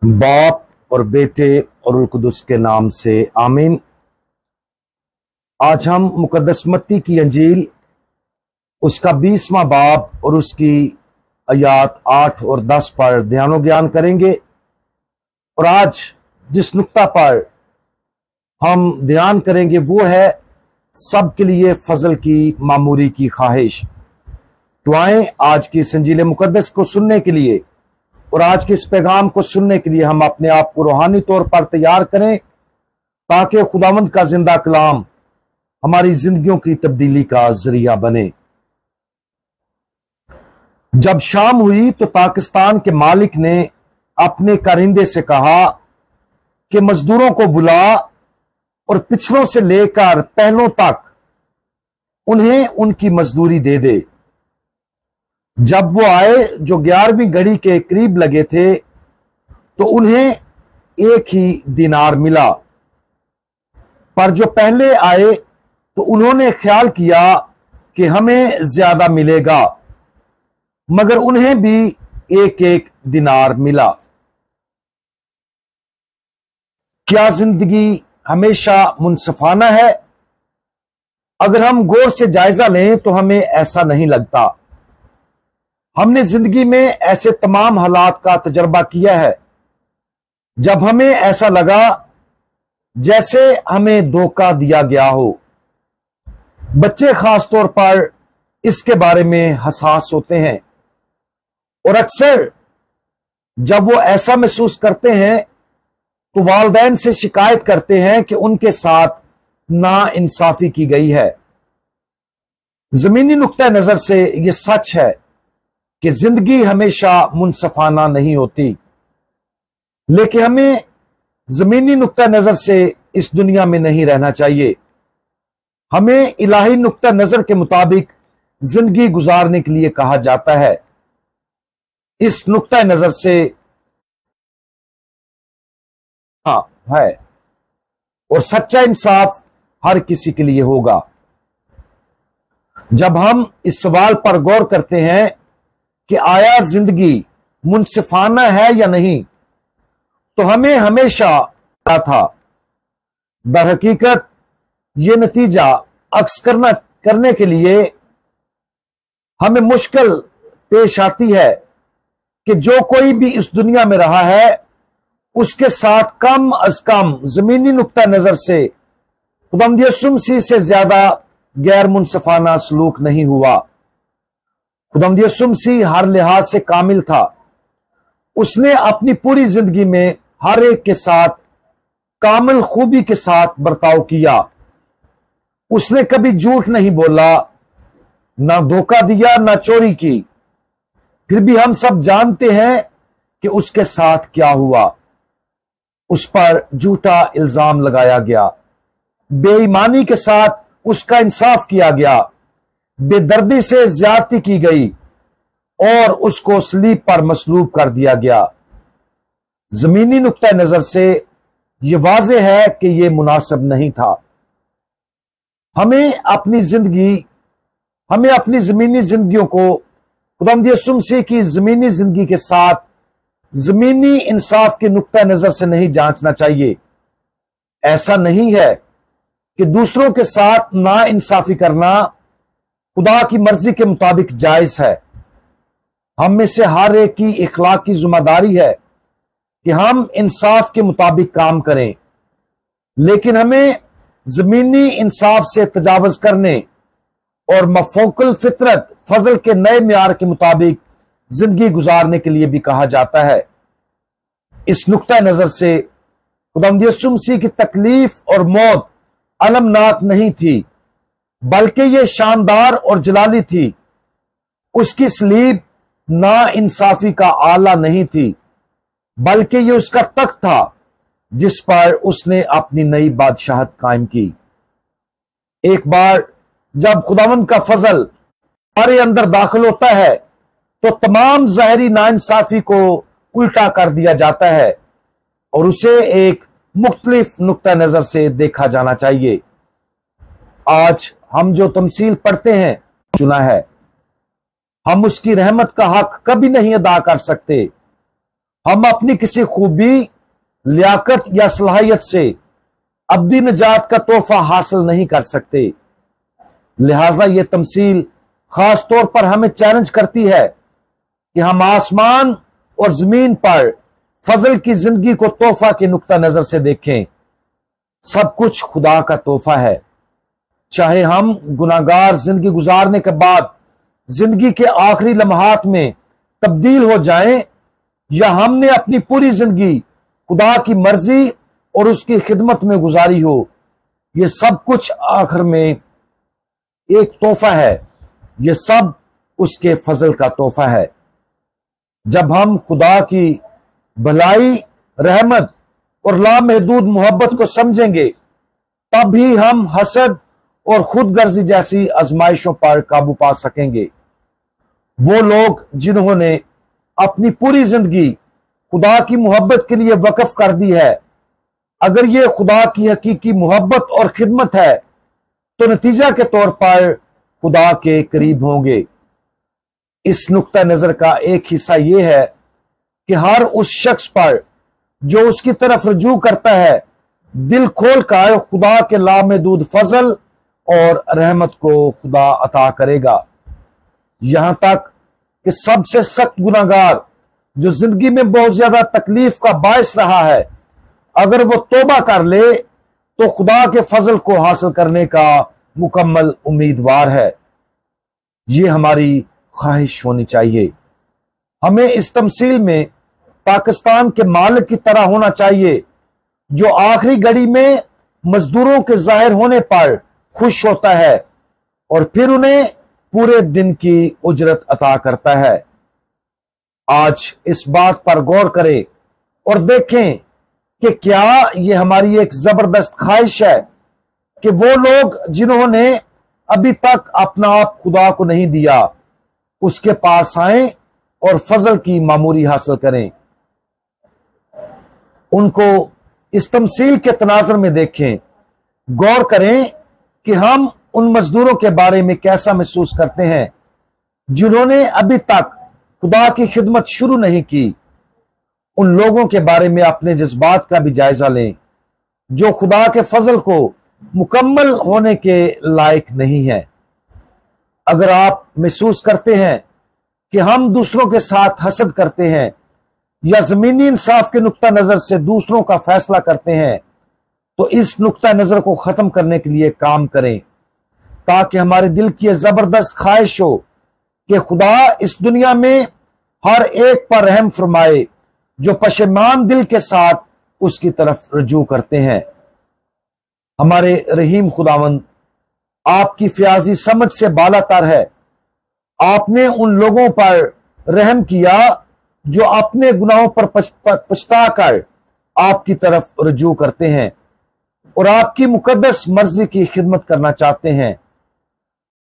बाप और बेटे और रुल कुदुस के नाम से आमीन। आज हम मुकद्दस मत्ती की अंजील उसका 20वां बाब और उसकी आयात 8 और 10 पर ध्यानो ज्ञान करेंगे। और आज जिस नुक्ता पर हम ध्यान करेंगे वो है सबके लिए फजल की मामूरी की ख्वाहिश। तो आए आज की इस अंजील मुकद्दस को सुनने के लिए और आज के इस पैगाम को सुनने के लिए हम अपने आप को रूहानी तौर पर तैयार करें ताकि खुदावंद का जिंदा कलाम हमारी जिंदगियों की तब्दीली का जरिया बने। जब शाम हुई तो पाकिस्तान के मालिक ने अपने कारिंदे से कहा कि मजदूरों को बुला और पिछलों से लेकर पहलों तक उन्हें उनकी मजदूरी दे दे। जब वो आए जो 11वीं घड़ी के करीब लगे थे तो उन्हें एक ही दिनार मिला, पर जो पहले आए तो उन्होंने ख्याल किया कि हमें ज्यादा मिलेगा, मगर उन्हें भी एक एक दिनार मिला। क्या जिंदगी हमेशा मुनसफाना है? अगर हम गौर से जायजा लें तो हमें ऐसा नहीं लगता। हमने जिंदगी में ऐसे तमाम हालात का तजर्बा किया है जब हमें ऐसा लगा जैसे हमें धोखा दिया गया हो। बच्चे खास तौर पर इसके बारे में हसास होते हैं और अक्सर जब वो ऐसा महसूस करते हैं तो वालिदैन से शिकायत करते हैं कि उनके साथ नाइंसाफी की गई है। जमीनी नुक्ता नजर से यह सच है कि जिंदगी हमेशा मुनसफाना नहीं होती, लेकिन हमें जमीनी नुक्ता नजर से इस दुनिया में नहीं रहना चाहिए। हमें इलाही नुक्ता नजर के मुताबिक जिंदगी गुजारने के लिए कहा जाता है। इस नुक्ता नजर से है और सच्चा इंसाफ हर किसी के लिए होगा। जब हम इस सवाल पर गौर करते हैं कि आया जिंदगी मुनसिफाना है या नहीं, तो हमें हमेशा था दर हकीकत ये नतीजा अक्स करने के लिए हमें मुश्किल पेश आती है कि जो कोई भी इस दुनिया में रहा है उसके साथ कम अज कम जमीनी नुक्ता नजर से खुदावंद यीशु मसीह से ज्यादा गैर मुनसिफाना सलूक नहीं हुआ। खुदावंद यीशु मसीह हर लिहाज से कामिल था। उसने अपनी पूरी जिंदगी में हर एक के साथ कामिल खूबी के साथ बर्ताव किया। उसने कभी झूठ नहीं बोला, ना धोखा दिया, ना चोरी की। फिर भी हम सब जानते हैं कि उसके साथ क्या हुआ। उस पर झूठा इल्जाम लगाया गया, बेईमानी के साथ उसका इंसाफ किया गया, बेदर्दी से ज्यादती की गई और उसको सलीब पर मसलूब कर दिया गया। जमीनी नुक्ता नजर से यह वाज़ेह है कि यह मुनासिब नहीं था। हमें अपनी जमीनी जिंदगियों को खुदावंद यीशु मसीह की जमीनी जिंदगी के साथ जमीनी इंसाफ के नुक्ता नजर से नहीं जांचना चाहिए। ऐसा नहीं है कि दूसरों के साथ ना इंसाफी करना खुदा की मर्जी के मुताबिक जायज है। हम में से हर एक की इखलाकी जिम्मेदारी है कि हम इंसाफ के मुताबिक काम करें, लेकिन हमें जमीनी इंसाफ से तजावज करने और मफौकुल फितरत फजल के नए मियार के मुताबिक जिंदगी गुजारने के लिए भी कहा जाता है। इस नुक्ता नजर से खुदावंद यीशु मसीह की तकलीफ और मौत अलमनाक नहीं थी, बल्कि यह शानदार और जलाली थी। उसकी सलीब ना इंसाफी का आला नहीं थी, बल्कि यह उसका तख्त था जिस पर उसने अपनी नई बादशाहत कायम की। एक बार जब खुदावंद का फजल हमारे अंदर दाखिल होता है तो तमाम ज़ाहिरी नाइंसाफी को उल्टा कर दिया जाता है और उसे एक मुख्तलिफ नुक्ता नजर से देखा जाना चाहिए। आज हम जो तमसील पढ़ते हैं चुना है, हम उसकी रहमत का हक कभी नहीं अदा कर सकते। हम अपनी किसी खूबी, लियाकत या सलाहियत से अब्दी निजात का तोहफा हासिल नहीं कर सकते। लिहाजा यह तमसील खास तौर पर हमें चैलेंज करती है कि हम आसमान और जमीन पर फजल की जिंदगी को तोहफा के नुक्ता नजर से देखें। सब कुछ खुदा का तोहफा है। चाहे हम गुनाहगार जिंदगी गुजारने के बाद जिंदगी के आखिरी लम्हात में तब्दील हो जाएं, या हमने अपनी पूरी जिंदगी खुदा की मर्जी और उसकी खिदमत में गुजारी हो, यह सब कुछ आखिर में एक तोहफा है। यह सब उसके फजल का तोहफा है। जब हम खुदा की भलाई, रहमत और लामहदूद मोहब्बत को समझेंगे, तब ही हम हसद और खुदगर्जी जैसी आजमाइशों पर काबू पा सकेंगे। वो लोग जिन्होंने अपनी पूरी जिंदगी खुदा की मोहब्बत के लिए वक्फ कर दी है, अगर ये खुदा की हकीकी मोहब्बत और खिदमत है, तो नतीजा के तौर पर खुदा के करीब होंगे। इस नुक्ता नजर का एक हिस्सा यह है कि हर उस शख्स पर जो उसकी तरफ रजू करता है, दिल खोल कर खुदा के लामहदूद फजल और रहमत को खुदा अता करेगा। यहां तक कि सबसे सख्त गुनाहगार जो जिंदगी में बहुत ज्यादा तकलीफ का बायस रहा है, अगर वो तौबा कर ले तो खुदा के फजल को हासिल करने का मुकम्मल उम्मीदवार है। ये हमारी ख्वाहिश होनी चाहिए। हमें इस तमसील में पाकिस्तान के मालिक की तरह होना चाहिए, जो आखिरी घड़ी में मजदूरों के जाहिर होने पर खुश होता है और फिर उन्हें पूरे दिन की उजरत अता करता है। आज इस बात पर गौर करें और देखें कि क्या यह हमारी एक जबरदस्त ख्वाहिश है कि वो लोग जिन्होंने अभी तक अपना आप खुदा को नहीं दिया, उसके पास आएं और फजल की मामूरी हासिल करें। उनको इस तमसील के तनाजुर में देखें। गौर करें कि हम उन मजदूरों के बारे में कैसा महसूस करते हैं जिन्होंने अभी तक खुदा की खिदमत शुरू नहीं की। उन लोगों के बारे में अपने जज्बात का भी जायजा लें जो खुदा के फजल को मुकम्मल होने के लायक नहीं है। अगर आप महसूस करते हैं कि हम दूसरों के साथ हसद करते हैं या जमीनी इंसाफ के नुक्ता नजर से दूसरों का फैसला करते हैं, तो इस नुक्ता नजर को खत्म करने के लिए काम करें, ताकि हमारे दिल की जबरदस्त ख्वाहिश हो कि खुदा इस दुनिया में हर एक पर रहम फरमाए जो पशेमान दिल के साथ उसकी तरफ रजू करते हैं। हमारे रहीम खुदावंद, आपकी फ्याजी समझ से बालातर है। आपने उन लोगों पर रहम किया जो अपने गुनाहों पर पछता कर आपकी तरफ रजू करते हैं और आपकी मुकद्दस मर्जी की खिदमत करना चाहते हैं।